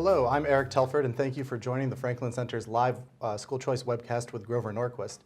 Hello, I'm Eric Telford, and thank you for joining the Franklin Center's live school choice webcast with Grover Norquist.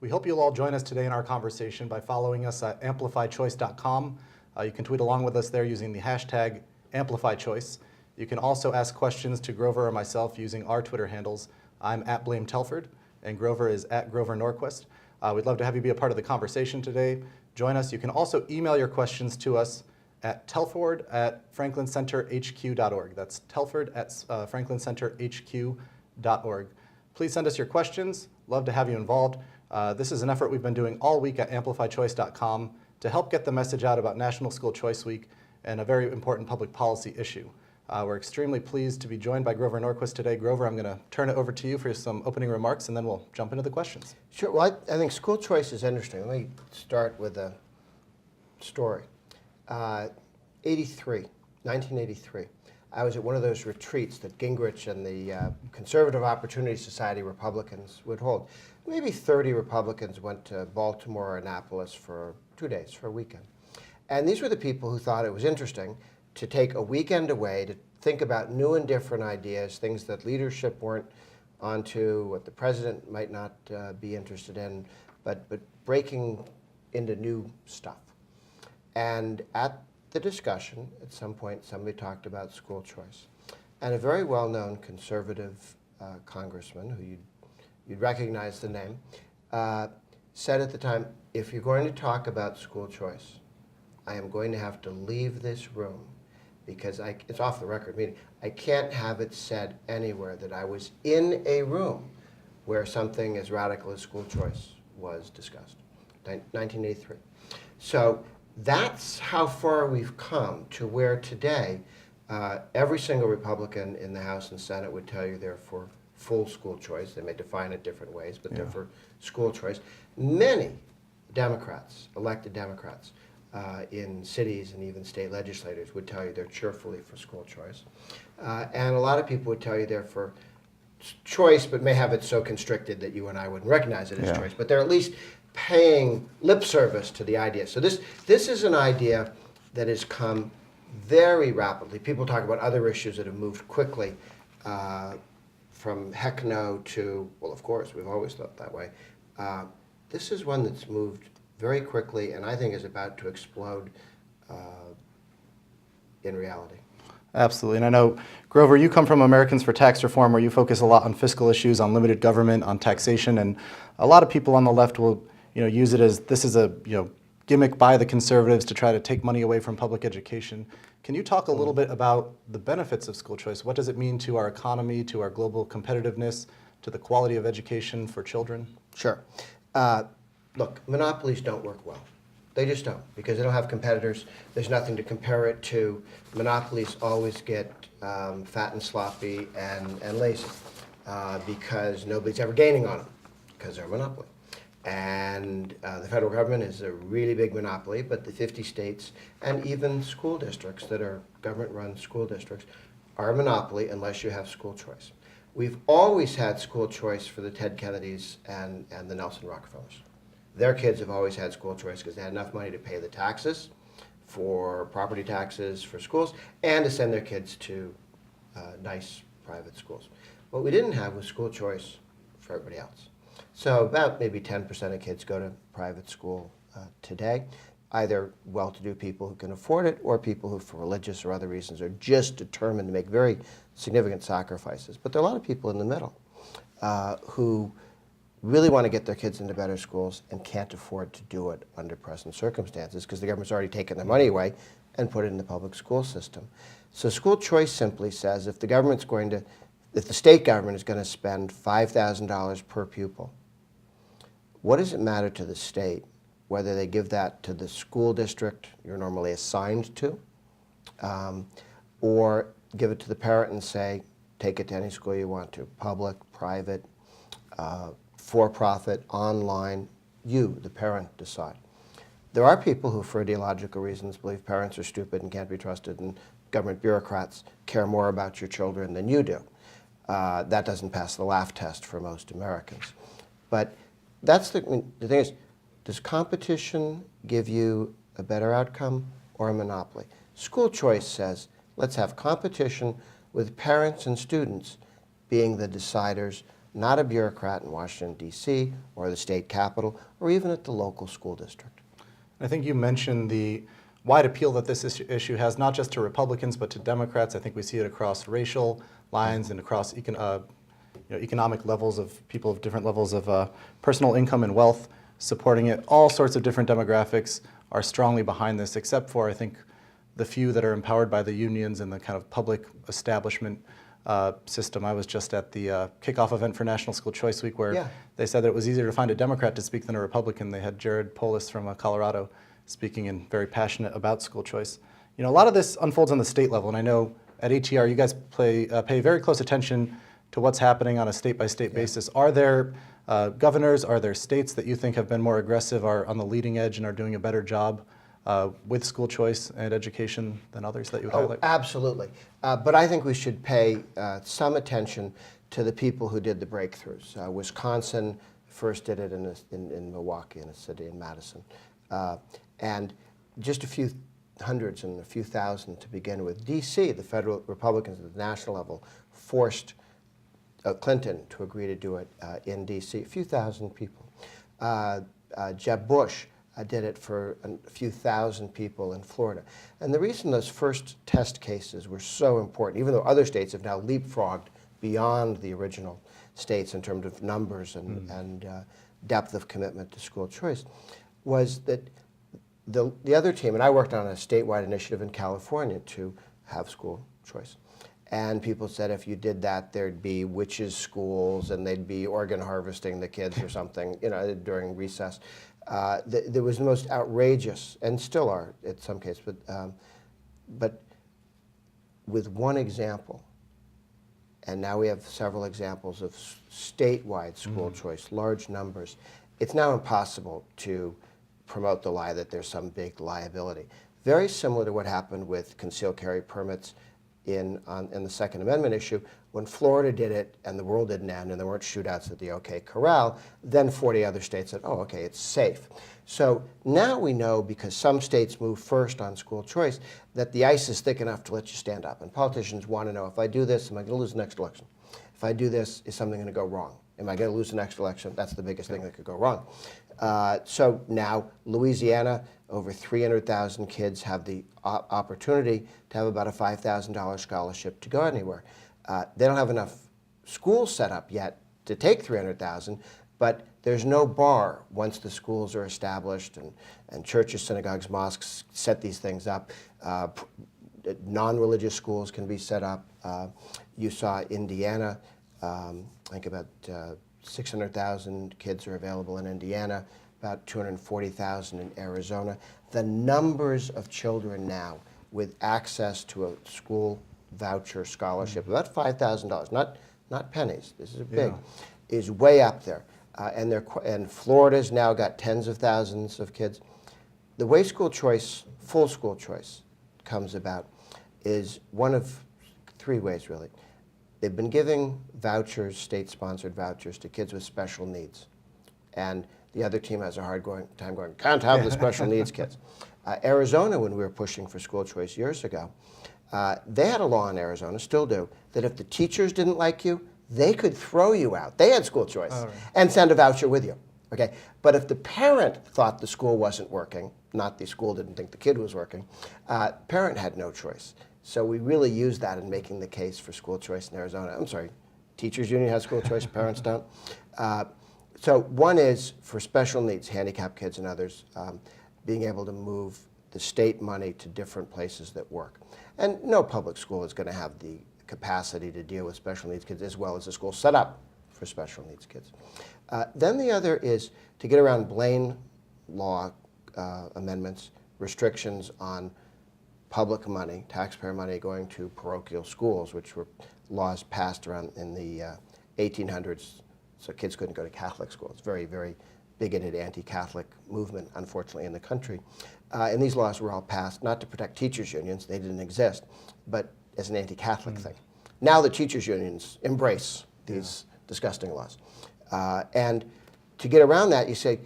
We hope you'll all join us today in our conversation by following us at amplifychoice.com. You can tweet along with us there using the hashtag AmplifyChoice. You can also ask questions to Grover or myself using our Twitter handles. I'm at Blame Telford, and Grover is at Grover Norquist. We'd love to have you be a part of the conversation today. Join us. You can also email your questions to us at telford@franklincenterhq.org. That's telford@franklincenterhq.org. Please send us your questions. Love to have you involved. This is an effort we've been doing all week at amplifychoice.com to help get the message out about National School Choice Week and a very important public policy issue. We're extremely pleased to be joined by Grover Norquist today. Grover, I'm going to turn it over to you for some opening remarks, and then we'll jump into the questions. Sure. Well, I think school choice is interesting. Let me start with a story. 1983, I was at one of those retreats that Gingrich and the Conservative Opportunity Society Republicans would hold. Maybe 30 Republicans went to Baltimore or Annapolis for 2 days, for a weekend. And these were the people who thought it was interesting to take a weekend away to think about new and different ideas, things that leadership weren't onto, what the president might not be interested in, but breaking into new stuff. And at the discussion, at some point, somebody talked about school choice. And a very well-known conservative congressman, who you'd recognize the name, said at the time, if you're going to talk about school choice, I am going to have to leave this room because it's off the record meeting. I can't have it said anywhere that I was in a room where something as radical as school choice was discussed. 1983. So that's how far we've come to where today every single Republican in the House and Senate would tell you they're for full school choice. They may define it different ways, but they're for school choice. Many Democrats, elected Democrats, in cities and even state legislators would tell you they're cheerfully for school choice. And a lot of people would tell you they're for choice, but may have it so constricted that you and I wouldn't recognize it as choice. But they're at least paying lip service to the idea. So this is an idea that has come very rapidly. People talk about other issues that have moved quickly, from heck no to, well, of course, we've always thought that way. This is one that's moved very quickly and I think is about to explode in reality. Absolutely. And I know, Grover, you come from Americans for Tax Reform, where you focus a lot on fiscal issues, on limited government, on taxation, and a lot of people on the left will use it as this is a gimmick by the conservatives to try to take money away from public education. Can you talk a little bit about the benefits of school choice? What does it mean to our economy, to our global competitiveness, to the quality of education for children? Sure. Look, monopolies don't work well. They just don't, because they don't have competitors. There's nothing to compare it to. Monopolies always get fat and sloppy and lazy because nobody's ever gaining on them, because they're a monopoly. And the federal government is a really big monopoly, but the 50 states and even school districts that are government-run school districts are a monopoly unless you have school choice. We've always had school choice for the Ted Kennedys and the Nelson Rockefellers. Their kids have always had school choice because they had enough money to pay the taxes for property taxes for schools and to send their kids to nice private schools. What we didn't have was school choice for everybody else. So about maybe 10% of kids go to private school today, either well-to-do people who can afford it or people who, for religious or other reasons, are just determined to make very significant sacrifices. But there are a lot of people in the middle who really want to get their kids into better schools and can't afford to do it under present circumstances because the government's already taken their money away and put it in the public school system. So school choice simply says if the state government is going to spend $5,000 per pupil, what does it matter to the state whether they give that to the school district you're normally assigned to, or give it to the parent and say, take it to any school you want to, public, private, for-profit, online, you, the parent, decide. There are people who, for ideological reasons, believe parents are stupid and can't be trusted and government bureaucrats care more about your children than you do. That doesn't pass the laugh test for most Americans. But that's the thing is, does competition give you a better outcome or a monopoly? School choice says, let's have competition, with parents and students being the deciders, not a bureaucrat in Washington, D.C., or the state capitol, or even at the local school district. I think you mentioned the wide appeal that this issue has, not just to Republicans, but to Democrats. I think we see it across racial lines and across economic levels of people of different levels of personal income and wealth supporting it. All sorts of different demographics are strongly behind this, except for, I think, the few that are empowered by the unions and the kind of public establishment system. I was just at the kickoff event for National School Choice Week where they said that it was easier to find a Democrat to speak than a Republican. They had Jared Polis from Colorado speaking and very passionate about school choice. You know, a lot of this unfolds on the state level, and I know at ATR you guys pay very close attention to what's happening on a state-by-state basis. Are there governors, are there states that you think have been more aggressive, are on the leading edge and are doing a better job with school choice and education than others that you would highlight? Absolutely. But I think we should pay some attention to the people who did the breakthroughs. Wisconsin first did it in Milwaukee, in a city in Madison. And just a few hundreds and a few thousand to begin with. D.C., the federal Republicans at the national level, forced Clinton to agree to do it in D.C., a few thousand people. Jeb Bush did it for a few thousand people in Florida. And the reason those first test cases were so important, even though other states have now leapfrogged beyond the original states in terms of numbers and depth of commitment to school choice, was that the other team, and I worked on a statewide initiative in California to have school choice. And people said if you did that, there'd be witches' schools and they'd be organ harvesting the kids or something, you know, during recess. There was the most outrageous, and still are in some cases, but with one example, and now we have several examples of statewide school choice, large numbers, it's now impossible to promote the lie that there's some big liability. Very similar to what happened with concealed carry permits in the Second Amendment issue. When Florida did it and the world didn't end and there weren't shootouts at the OK Corral, then 40 other states said, oh, okay, it's safe. So now we know, because some states move first on school choice, that the ice is thick enough to let you stand up. And politicians want to know, if I do this, am I going to lose the next election? If I do this, is something going to go wrong? Am I going to lose the next election? That's the biggest thing that could go wrong. So now Louisiana, over 300,000 kids have the opportunity to have about a $5,000 scholarship to go anywhere. They don't have enough schools set up yet to take 300,000, but there's no bar once the schools are established and churches, synagogues, mosques set these things up. Non-religious schools can be set up. You saw Indiana, I think about 600,000 kids are available in Indiana, about 240,000 in Arizona. The numbers of children now with access to a school voucher scholarship, about $5,000, not pennies, this is big, is way up there. And Florida's now got tens of thousands of kids. The way school choice, full school choice, comes about is one of three ways, really. They've been giving vouchers, state-sponsored vouchers, to kids with special needs. And the other team has a hard time going, can't have the special needs kids. Arizona, when we were pushing for school choice years ago, they had a law in Arizona, still do, that if the teachers didn't like you, they could throw you out. They had school choice and send a voucher with you. Okay? But if the parent thought the school wasn't working, not the school didn't think the kid was working, parent had no choice. So we really use that in making the case for school choice in Arizona. I'm sorry, teachers union has school choice, parents don't. So one is for special needs, handicapped kids and others, being able to move the state money to different places that work. And no public school is going to have the capacity to deal with special needs kids as well as a school set up for special needs kids. Then the other is to get around Blaine law amendments, restrictions on public money, taxpayer money going to parochial schools, which were laws passed around in the 1800s, so kids couldn't go to Catholic schools. Very, very bigoted anti-Catholic movement, unfortunately, in the country. And these laws were all passed not to protect teachers' unions, they didn't exist, but as an anti-Catholic thing. Now the teachers' unions embrace these disgusting laws. And to get around that, you say,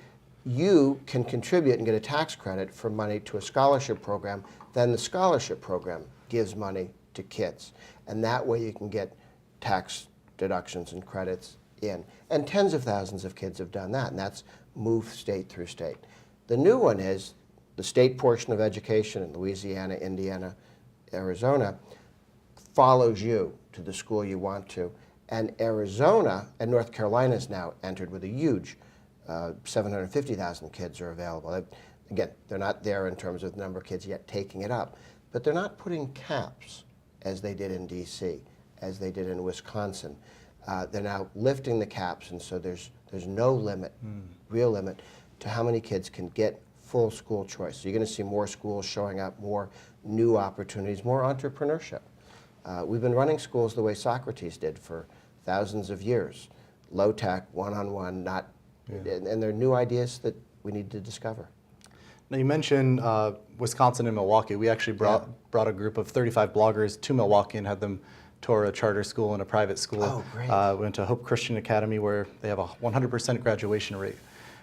you can contribute and get a tax credit for money to a scholarship program, then the scholarship program gives money to kids. And that way you can get tax deductions and credits in. And tens of thousands of kids have done that, and that's moved state through state. The new one is the state portion of education in Louisiana, Indiana, Arizona follows you to the school you want to. And Arizona and North Carolina is now entered with a huge 750,000 kids are available. Again, they're not there in terms of the number of kids yet taking it up, but they're not putting caps as they did in D.C., as they did in Wisconsin. They're now lifting the caps, and so there's no limit, real limit, to how many kids can get full school choice. So you're going to see more schools showing up, more new opportunities, more entrepreneurship. We've been running schools the way Socrates did for thousands of years. Low tech, one-on-one, not, and there are new ideas that we need to discover. Now you mentioned Wisconsin and Milwaukee. We actually brought a group of 35 bloggers to Milwaukee and had them tour a charter school and a private school. Oh, great. We went to Hope Christian Academy where they have a 100% graduation rate.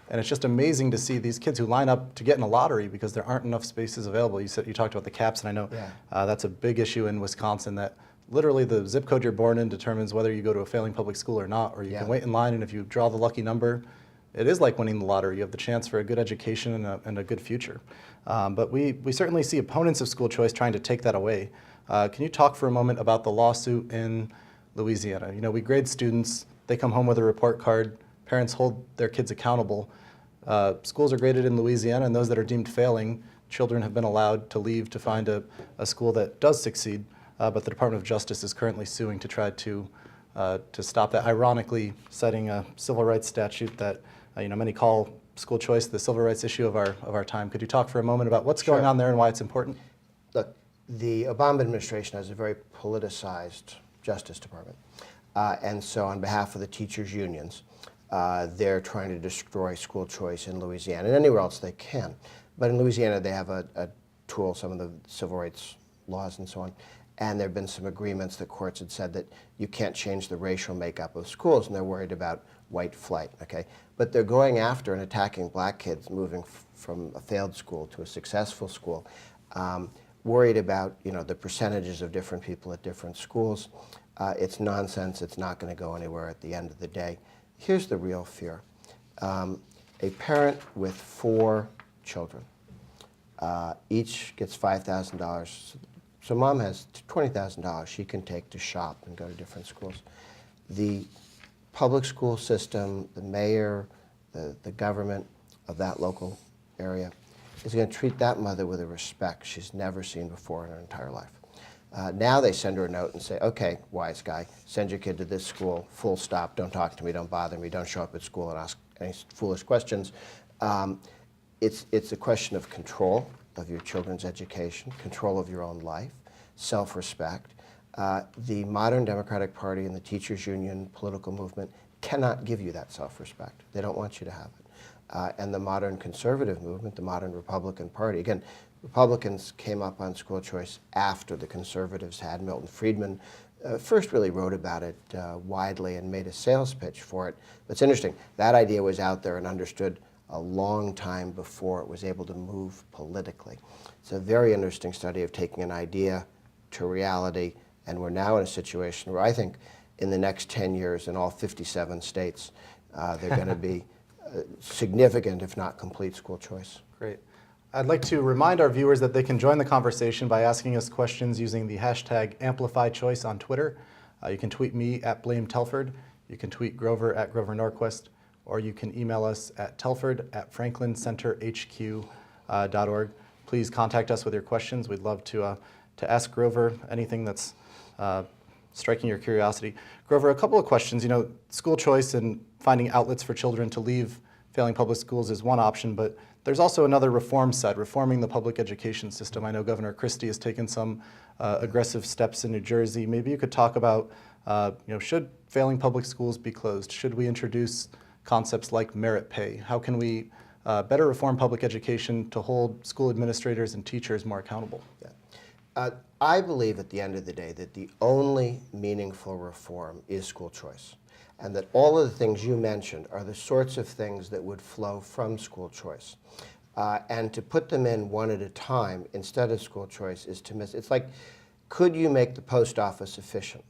And it's just amazing to see these kids who line up to get in a lottery because there aren't enough spaces available. You talked about the caps, and I know that's a big issue in Wisconsin, that literally the zip code you're born in determines whether you go to a failing public school or not, or you can wait in line, and if you draw the lucky number, it is like winning the lottery. You have the chance for a good education and a good future. But we certainly see opponents of school choice trying to take that away. Can you talk for a moment about the lawsuit in Louisiana? You know, we grade students, they come home with a report card, parents hold their kids accountable. Schools are graded in Louisiana, and those that are deemed failing, children have been allowed to leave to find a school that does succeed, but the Department of Justice is currently suing to try to stop that, ironically citing a civil rights statute that many call school choice the civil rights issue of our time. Could you talk for a moment about what's going on there and why it's important? Look, the Obama administration has a very politicized Justice Department. And so on behalf of the teachers' unions, they're trying to destroy school choice in Louisiana and anywhere else they can. But in Louisiana, they have a tool, some of the civil rights laws and so on. And there have been some agreements that courts had said that you can't change the racial makeup of schools, and they're worried about white flight, okay? But they're going after and attacking black kids moving from a failed school to a successful school, worried about, the percentages of different people at different schools. It's nonsense. It's not going to go anywhere at the end of the day. Here's the real fear. A parent with 4 children, each gets $5,000. So mom has $20,000 she can take to shop and go to different schools. The public school system, the mayor, the government of that local area is going to treat that mother with a respect she's never seen before in her entire life. Now they send her a note and say, okay, wise guy, send your kid to this school, full stop, don't talk to me, don't bother me, don't show up at school and ask any foolish questions. It's a question of control of your children's education, control of your own life, self-respect. The modern Democratic Party and the teachers' union political movement cannot give you that self-respect. They don't want you to have it. And the modern conservative movement, the modern Republican Party, again, Republicans came up on school choice after the conservatives had. Milton Friedman first really wrote about it widely and made a sales pitch for it. But it's interesting, that idea was out there and understood a long time before it was able to move politically. It's a very interesting study of taking an idea to reality, and we're now in a situation where I think in the next 10 years in all 57 states, they're going to be significant, if not complete, school choice. Great. I'd like to remind our viewers that they can join the conversation by asking us questions using the hashtag #AmplifyChoice on Twitter. You can tweet me at @BlameTelford. You can tweet Grover at Grover Norquist, or you can email us at telford@franklincenterhq.org. Please contact us with your questions. We'd love to ask Grover anything that's striking your curiosity. Grover, a couple of questions. School choice and finding outlets for children to leave failing public schools is one option, but there's also another reform side, reforming the public education system. I know Governor Christie has taken some aggressive steps in New Jersey. Maybe you could talk about, should failing public schools be closed? Should we introduce concepts like merit pay? How can we better reform public education to hold school administrators and teachers more accountable? Yeah. I believe at the end of the day that the only meaningful reform is school choice, and that all of the things you mentioned are the sorts of things that would flow from school choice. And to put them in one at a time instead of school choice is to miss. It's like could you make the post office efficient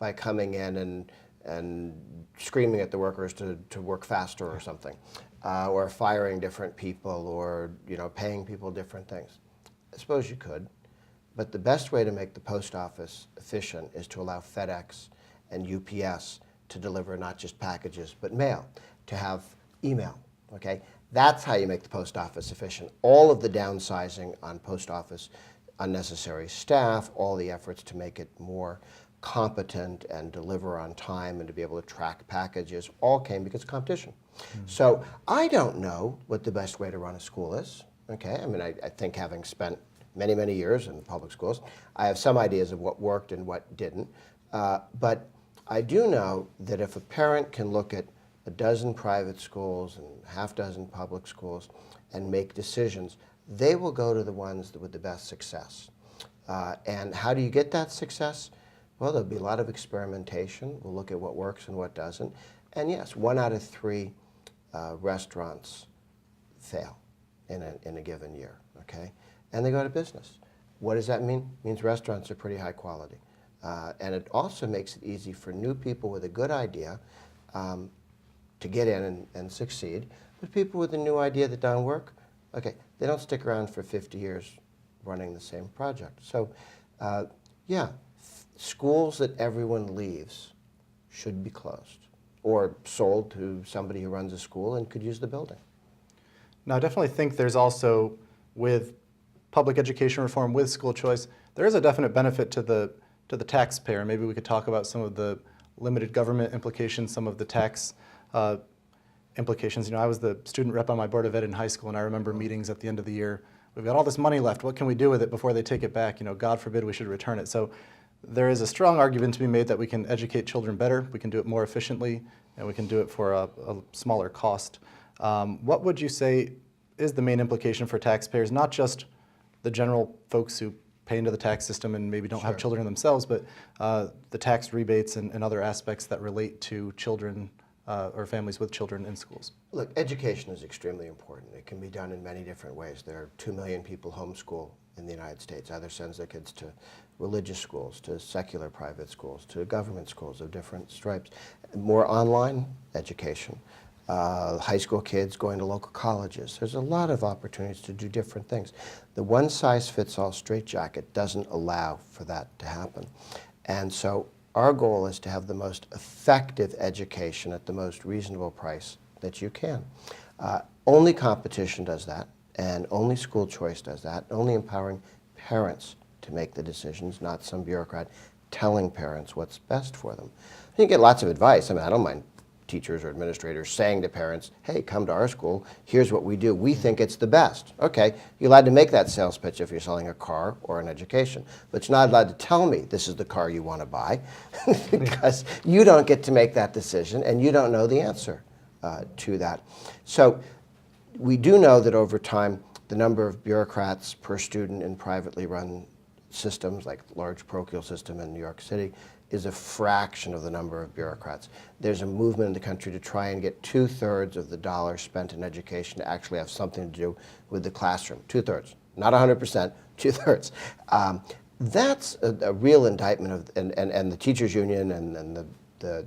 by coming in and screaming at the workers to work faster or something, or firing different people, or paying people different things? I suppose you could, but the best way to make the post office efficient is to allow FedEx and UPS to deliver not just packages but mail, to have email. Okay, that's how you make the post office efficient. All of the downsizing on post office, unnecessary staff, all the efforts to make it more competent and deliver on time and to be able to track packages, all came because of competition. So I don't know what the best way to run a school is. Okay, I mean, I think, having spent many, many years in public schools, I have some ideas of what worked and what didn't. But I do know that if a parent can look at a dozen private schools and half dozen public schools and make decisions, they will go to the ones with the best success. And how do you get that success? Well, there'll be a lot of experimentation. We'll look at what works and what doesn't. And yes, 1 out of 3 restaurants fail in a given year, okay? And they go out of business. What does that mean? It means restaurants are pretty high quality. And it also makes it easy for new people with a good idea to get in and succeed. But people with a new idea that doesn't work, okay, they don't stick around for 50 years running the same project. So, yeah, schools that everyone leaves should be closed or sold to somebody who runs a school and could use the building. Now, I definitely think there's also, with public education reform, with school choice, there is a definite benefit to the taxpayer. Maybe we could talk about some of the limited government implications, some of the tax implications. I was the student rep on my board of ed in high school, and I remember meetings at the end of the year. We've got all this money left. What can we do with it before they take it back? God forbid we should return it. So there is a strong argument to be made that we can educate children better, we can do it more efficiently, and we can do it for a smaller cost. What would you say is the main implication for taxpayers, not just the general folks who pay into the tax system and maybe don't have children themselves, but the tax rebates and other aspects that relate to children or families with children in schools? Look, education is extremely important. It can be done in many different ways. There are 2 million people homeschool in the United States. Either sends their kids to religious schools, to secular private schools, to government schools of different stripes. More online education. High school kids going to local colleges. There's a lot of opportunities to do different things. The one-size-fits-all straitjacket doesn't allow for that to happen. And so our goal is to have the most effective education at the most reasonable price that you can. Only competition does that, and only school choice does that, only empowering parents to make the decisions, not some bureaucrat telling parents what's best for them. You get lots of advice. I mean, I don't mind teachers or administrators saying to parents, hey, come to our school, here's what we do, we think it's the best. Okay, you're allowed to make that sales pitch if you're selling a car or an education, but you're not allowed to tell me this is the car you want to buy because you don't get to make that decision and you don't know the answer to that. So we do know that over time, the number of bureaucrats per student in privately run systems, like large parochial system in New York City, is a fraction of the number of bureaucrats. There's a movement in the country to try and get 2/3 of the dollars spent in education to actually have something to do with the classroom. 2/3, not 100%, 2/3. That's a real indictment of, and the teachers union and the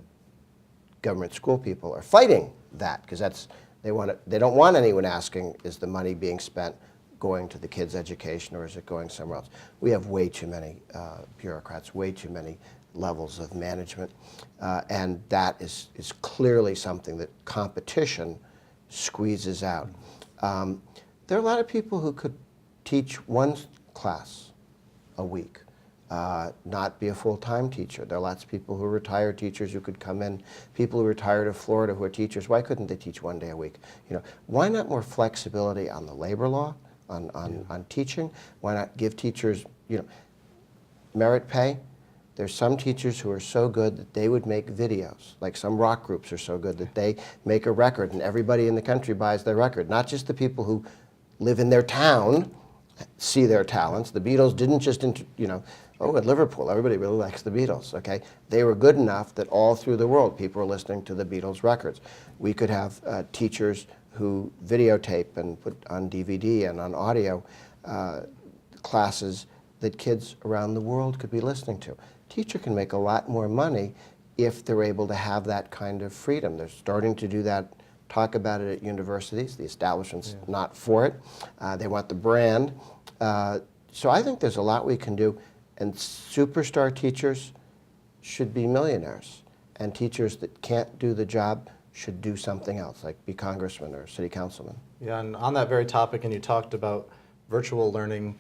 government school people are fighting that because they don't want anyone asking, is the money being spent going to the kids' education or is it going somewhere else? We have way too many bureaucrats, way too many levels of management, and that is clearly something that competition squeezes out. There are a lot of people who could teach one class a week, not be a full-time teacher. There are lots of people who are retired teachers who could come in, people who are retired of Florida who are teachers. Why couldn't they teach 1 day a week? Why not more flexibility on the labor law, on teaching? Why not give teachers, merit pay? There's some teachers who are so good that they would make videos, like some rock groups are so good that they make a record and everybody in the country buys their record. Not just the people who live in their town see their talents. The Beatles didn't just, at Liverpool, everybody really likes the Beatles, okay? They were good enough that all through the world people are listening to the Beatles records. We could have teachers who videotape and put on DVD and on audio classes that kids around the world could be listening to. Teacher can make a lot more money if they're able to have that kind of freedom. They're starting to do that, talk about it at universities. The establishment's not for it. They want the brand. So I think there's a lot we can do, and superstar teachers should be millionaires, and teachers that can't do the job should do something else, like be congressmen or city councilmen. Yeah, and on that very topic, and you talked about virtual learning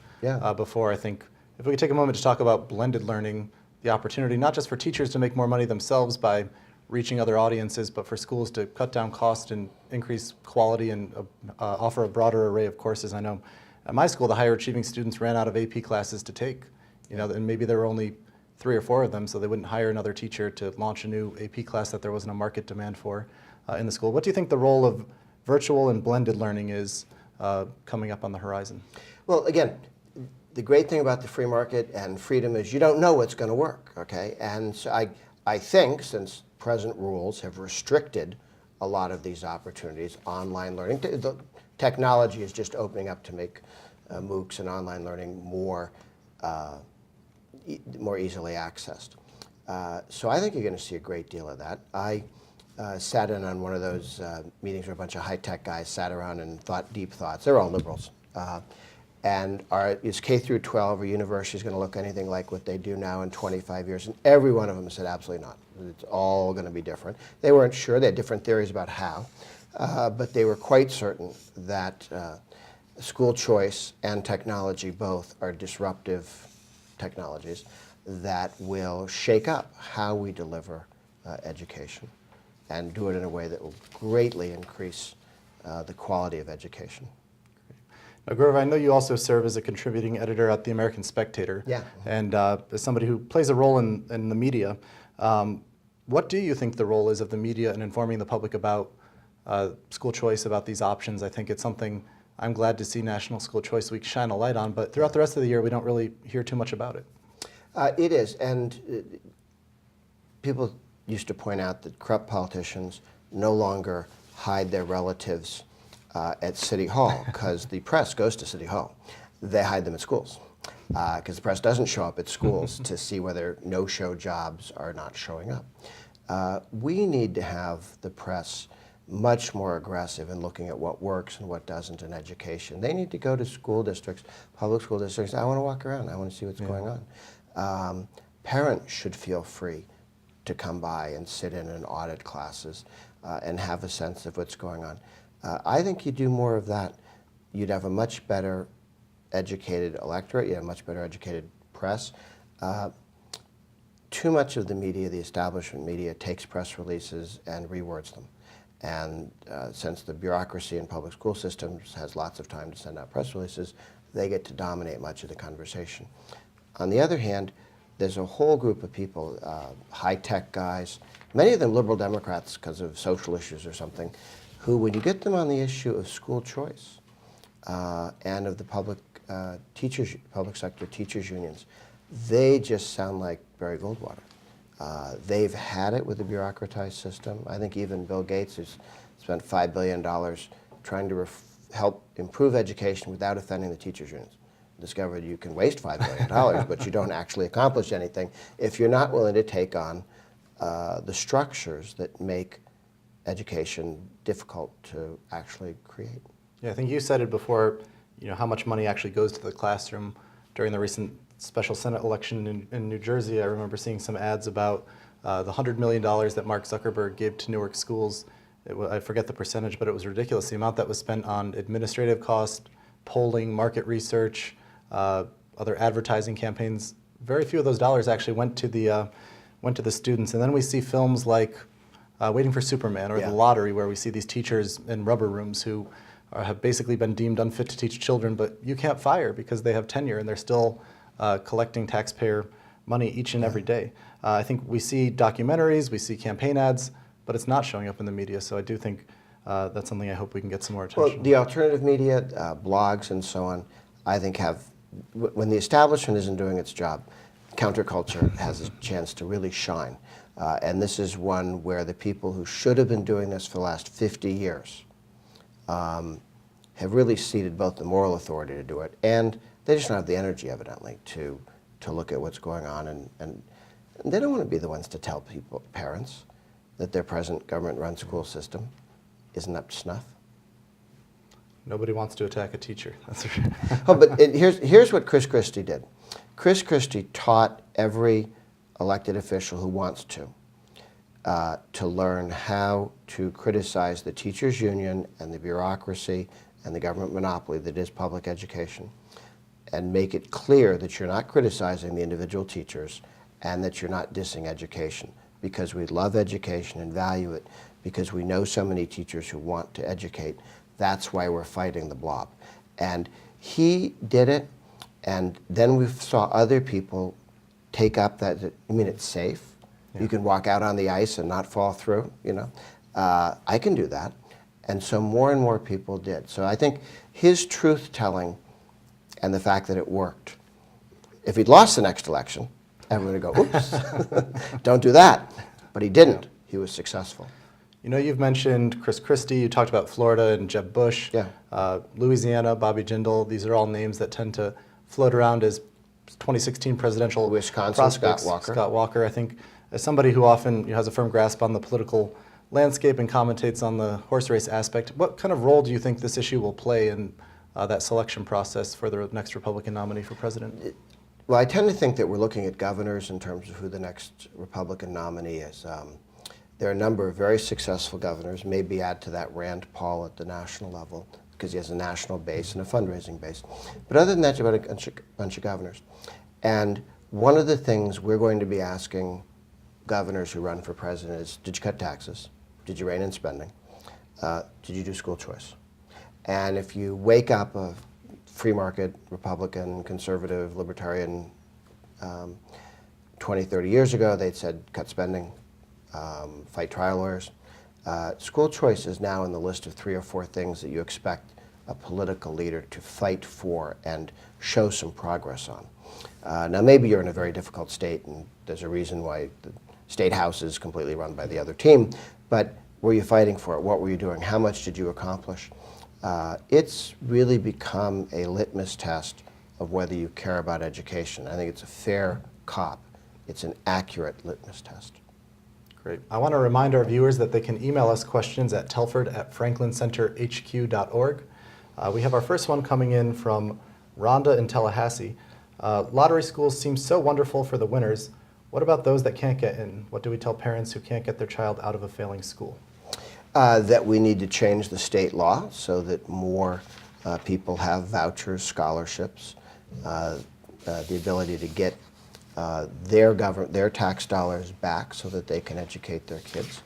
before, I think if we could take a moment to talk about blended learning, the opportunity not just for teachers to make more money themselves by reaching other audiences, but for schools to cut down cost and increase quality and offer a broader array of courses. I know at my school, the higher achieving students ran out of AP classes to take, and maybe there were only 3 or 4 of them, so they wouldn't hire another teacher to launch a new AP class that there wasn't a market demand for in the school. What do you think the role of virtual and blended learning is coming up on the horizon? Well, again, the great thing about the free market and freedom is you don't know what's going to work, okay? And so I think, since present rules have restricted a lot of these opportunities, online learning, the technology is just opening up to make MOOCs and online learning more easily accessed. So I think you're going to see a great deal of that. I sat in on one of those meetings where a bunch of high-tech guys sat around and thought deep thoughts. They're all liberals. And is K through 12 or universities going to look anything like what they do now in 25 years? And every one of them said absolutely not. It's all going to be different. They weren't sure. They had different theories about how. But they were quite certain that school choice and technology both are disruptive technologies that will shake up how we deliver education and do it in a way that will greatly increase the quality of education. Now, Grover, I know you also serve as a contributing editor at the American Spectator. Yeah. And as somebody who plays a role in the media, what do you think the role is of the media in informing the public about school choice, about these options? I think it's something I'm glad to see National School Choice Week shine a light on, but throughout the rest of the year, we don't really hear too much about it. It is, and people used to point out that corrupt politicians no longer hide their relatives at City Hall because the press goes to City Hall. They hide them at schools because the press doesn't show up at schools to see whether no-show jobs are not showing up. We need to have the press much more aggressive in looking at what works and what doesn't in education. They need to go to school districts, public school districts. I want to walk around. I want to see what's going on. Parents should feel free to come by and sit in and audit classes and have a sense of what's going on. I think you do more of that, you'd have a much better educated electorate, you have a much better educated press. Too much of the media, the establishment media, takes press releases and rewords them. And since the bureaucracy in public school systems has lots of time to send out press releases, they get to dominate much of the conversation. On the other hand, there's a whole group of people, high-tech guys, many of them liberal Democrats because of social issues or something, who, when you get them on the issue of school choice and of the public sector teachers unions, they just sound like Barry Goldwater. They've had it with the bureaucratized system. I think even Bill Gates has spent $5 billion trying to help improve education without offending the teachers unions. Discovered you can waste $5 billion, but you don't actually accomplish anything if you're not willing to take on the structures that make education difficult to actually create. Yeah, I think you said it before, how much money actually goes to the classroom. During the recent special Senate election in New Jersey, I remember seeing some ads about the $100 million that Mark Zuckerberg gave to Newark schools. I forget the percentage, but it was ridiculous, the amount that was spent on administrative costs, polling, market research, other advertising campaigns. Very few of those dollars actually went to the students. And then we see films like Waiting for Superman or The Lottery, where we see these teachers in rubber rooms who have basically been deemed unfit to teach children, but you can't fire because they have tenure and they're still collecting taxpayer money each and every day. I think we see documentaries, we see campaign ads, but it's not showing up in the media. So I do think that's something I hope we can get some more attention. Well, the alternative media, blogs and so on, I think when the establishment isn't doing its job, counterculture has a chance to really shine. And this is one where the people who should have been doing this for the last 50 years have really ceded both the moral authority to do it and They just don't have the energy, evidently, to look at what's going on, and they don't want to be the ones to tell parents, that their present government-run school system isn't up to snuff. Nobody wants to attack a teacher. That's for sure. Oh, but here's what Chris Christie did. Chris Christie taught every elected official who wants to learn how to criticize the teachers' union and the bureaucracy and the government monopoly that is public education, and make it clear that you're not criticizing the individual teachers and that you're not dissing education, because we love education and value it, because we know so many teachers who want to educate. That's why we're fighting the blob. And he did it, and then we saw other people take up that, I mean, it's safe. Yeah. You can walk out on the ice and not fall through, you know. I can do that. And so more and more people did. So I think his truth-telling and the fact that it worked. If he'd lost the next election, everyone would go, oops, don't do that. But he didn't. He was successful. You know, you've mentioned Chris Christie, you talked about Florida and Jeb Bush, Louisiana, Bobby Jindal. These are all names that tend to float around as 2016 presidential Wisconsin, prospects. Scott Walker. I think, as somebody who often has a firm grasp on the political landscape and commentates on the horse race aspect, what kind of role do you think this issue will play in that selection process for the next Republican nominee for president? Well, I tend to think that we're looking at governors in terms of who the next Republican nominee is. There are a number of very successful governors, maybe add to that Rand Paul at the national level, because he has a national base and a fundraising base. But other than that, you've got a bunch of governors. And one of the things we're going to be asking governors who run for president is, did you cut taxes? Did you rein in spending? Did you do school choice? And if you wake up a free market, Republican, conservative, libertarian 20, 30 years ago, they'd said cut spending, fight trial lawyers. School choice is now in the list of 3 or 4 things that you expect a political leader to fight for and show some progress on. Now, maybe you're in a very difficult state, and there's a reason why the state house is completely run by the other team, but were you fighting for it? What were you doing? How much did you accomplish? It's really become a litmus test of whether you care about education. I think it's a fair cop. It's an accurate litmus test. Great. I want to remind our viewers that they can email us questions at telford@franklincenterhq.org. We have our first one coming in from Rhonda in Tallahassee. Lottery schools seem so wonderful for the winners. What about those that can't get in? What do we tell parents who can't get their child out of a failing school? That we need to change the state law so that more people have vouchers, scholarships, the ability to get their tax dollars back so that they can educate their kids.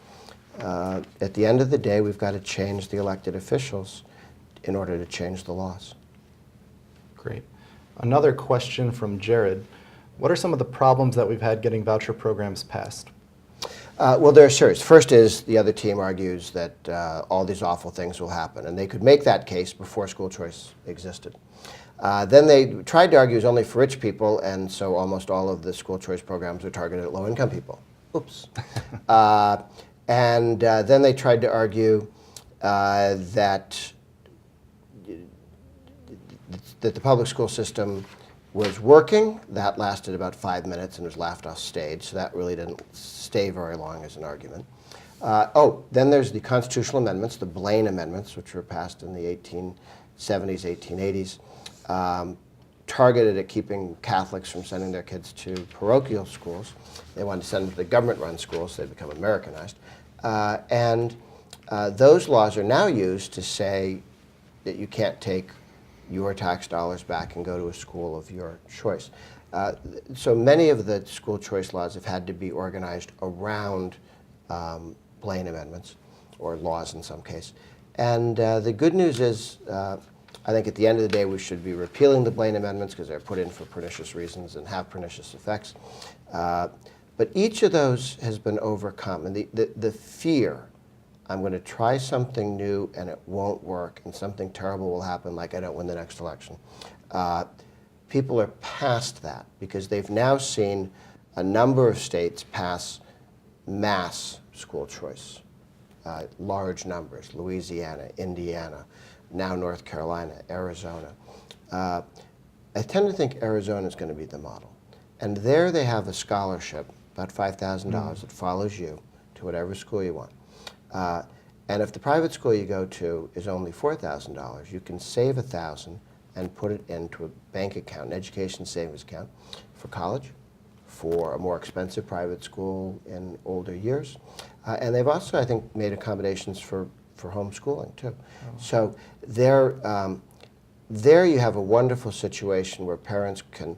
At the end of the day, we've got to change the elected officials in order to change the laws. Great. Another question from Jared. What are some of the problems that we've had getting voucher programs passed? Well, there are serious. First is the other team argues that all these awful things will happen, and they could make that case before school choice existed. Then they tried to argue it was only for rich people, and so almost all of the school choice programs are targeted at low-income people. Oops. And then they tried to argue that the public school system was working. That lasted about 5 minutes and was laughed off stage, so that really didn't stay very long as an argument. Then there's the constitutional amendments, the Blaine amendments, which were passed in the 1870s, 1880s, targeted at keeping Catholics from sending their kids to parochial schools. They wanted to send them to the government-run schools, so they become Americanized. Those laws are now used to say that you can't take your tax dollars back and go to a school of your choice. So many of the school choice laws have had to be organized around Blaine amendments, or laws in some case. And the good news is, I think at the end of the day, we should be repealing the Blaine amendments because they're put in for pernicious reasons and have pernicious effects. But each of those has been overcome. And the fear, I'm going to try something new and it won't work and something terrible will happen, like I don't win the next election. People are past that because they've now seen a number of states pass mass school choice, large numbers, Louisiana, Indiana, now North Carolina, Arizona. I tend to think Arizona is going to be the model. And there they have a scholarship, about $5,000, that follows you to whatever school you want. And if the private school you go to is only $4,000, you can save $1,000 and put it into a bank account, an education savings account, for college, for a more expensive private school in older years. And they've also, I think, made accommodations for homeschooling, too. Oh. So there you have a wonderful situation where parents can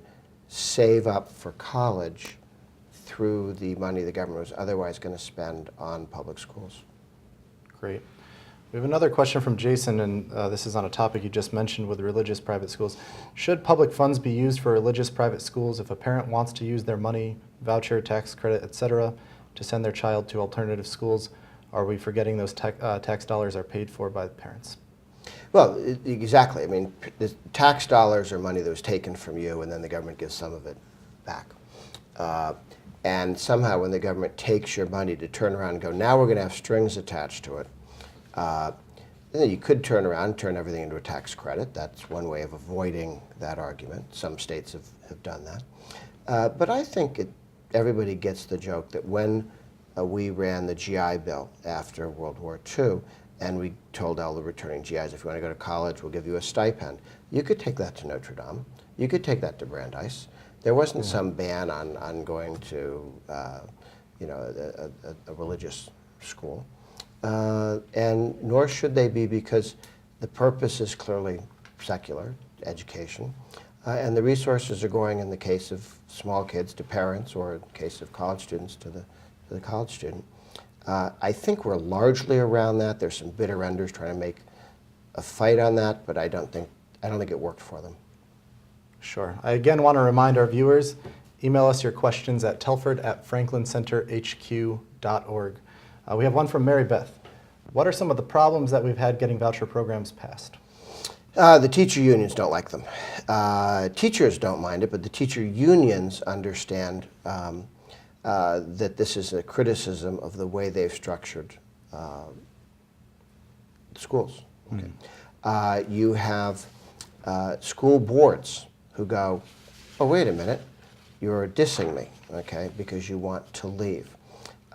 save up for college through the money the government was otherwise going to spend on public schools. Great. We have another question from Jason, and this is on a topic you just mentioned with religious private schools. Should public funds be used for religious private schools if a parent wants to use their money, voucher, tax credit, etc., to send their child to alternative schools? Are we forgetting those tax dollars are paid for by the parents? Well, exactly. I mean, the tax dollars are money that was taken from you, and then the government gives some of it back. And somehow when the government takes your money to turn around and go, now we're going to have strings attached to it, then you could turn around and turn everything into a tax credit. That's one way of avoiding that argument. Some states have done that. But I think everybody gets the joke that when we ran the GI Bill after World War II, and we told all the returning GIs, if you want to go to college, we'll give you a stipend. You could take that to Notre Dame. You could take that to Brandeis. There wasn't some ban on going to a religious school. And nor should they be, because the purpose is clearly secular education. And the resources are going, in the case of small kids, to parents, or in the case of college students, to the college student. I think we're largely around that. There's some bitter enders trying to make a fight on that, but I don't think it worked for them. Sure. I again want to remind our viewers, email us your questions at telford@franklincenterhq.org. We have one from Mary Beth. What are some of the problems that we've had getting voucher programs passed? The teacher unions don't like them. Teachers don't mind it, but the teacher unions understand that this is a criticism of the way they've structured schools. Okay. You have school boards who go, oh, wait a minute, you're dissing me, okay, because you want to leave.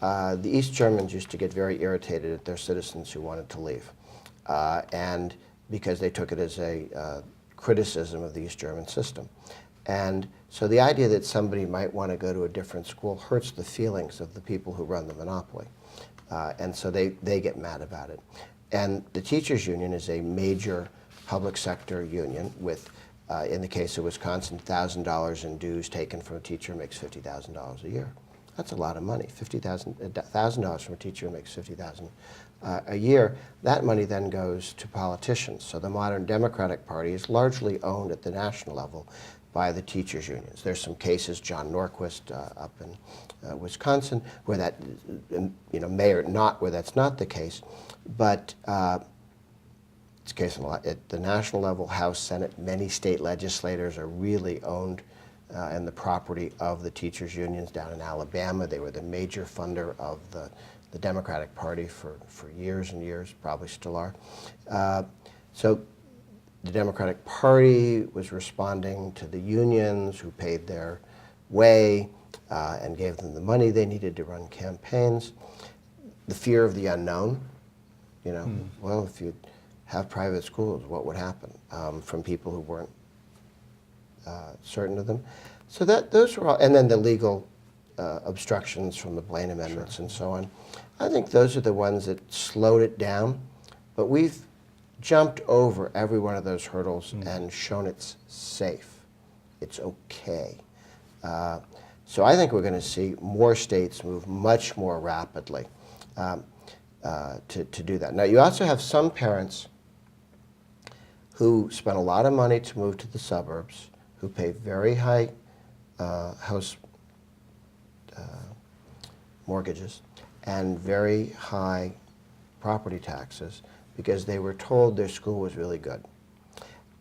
The East Germans used to get very irritated at their citizens who wanted to leave, and because they took it as a criticism of the East German system. And so the idea that somebody might want to go to a different school hurts the feelings of the people who run the monopoly. And so they get mad about it. And the teachers union is a major public sector union with, in the case of Wisconsin, $1,000 in dues taken from a teacher makes $50,000 a year. That's a lot of money. $1,000 from a teacher makes $50,000 a year. That money then goes to politicians. So the modern Democratic Party is largely owned at the national level by the teachers unions. There's some cases, John Norquist up in Wisconsin, where that may or not, where that's not the case, but it's a case at the national level. House, Senate, many state legislators are really owned and the property of the teachers unions. Down in Alabama, they were the major funder of the Democratic Party for years and years, probably still are. So the Democratic Party was responding to the unions who paid their way and gave them the money they needed to run campaigns. The fear of the unknown, well, if you have private schools, what would happen from people who weren't certain of them. So those were all, and then the legal obstructions from the Blaine amendments and so on. I think those are the ones that slowed it down, but we've jumped over every one of those hurdles and shown it's safe. It's okay. So I think we're going to see more states move much more rapidly to do that. Now, you also have some parents who spend a lot of money to move to the suburbs, who pay very high house mortgages and very high property taxes because they were told their school was really good.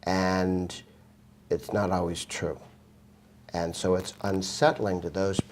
And it's not always true. And so it's unsettling to those parents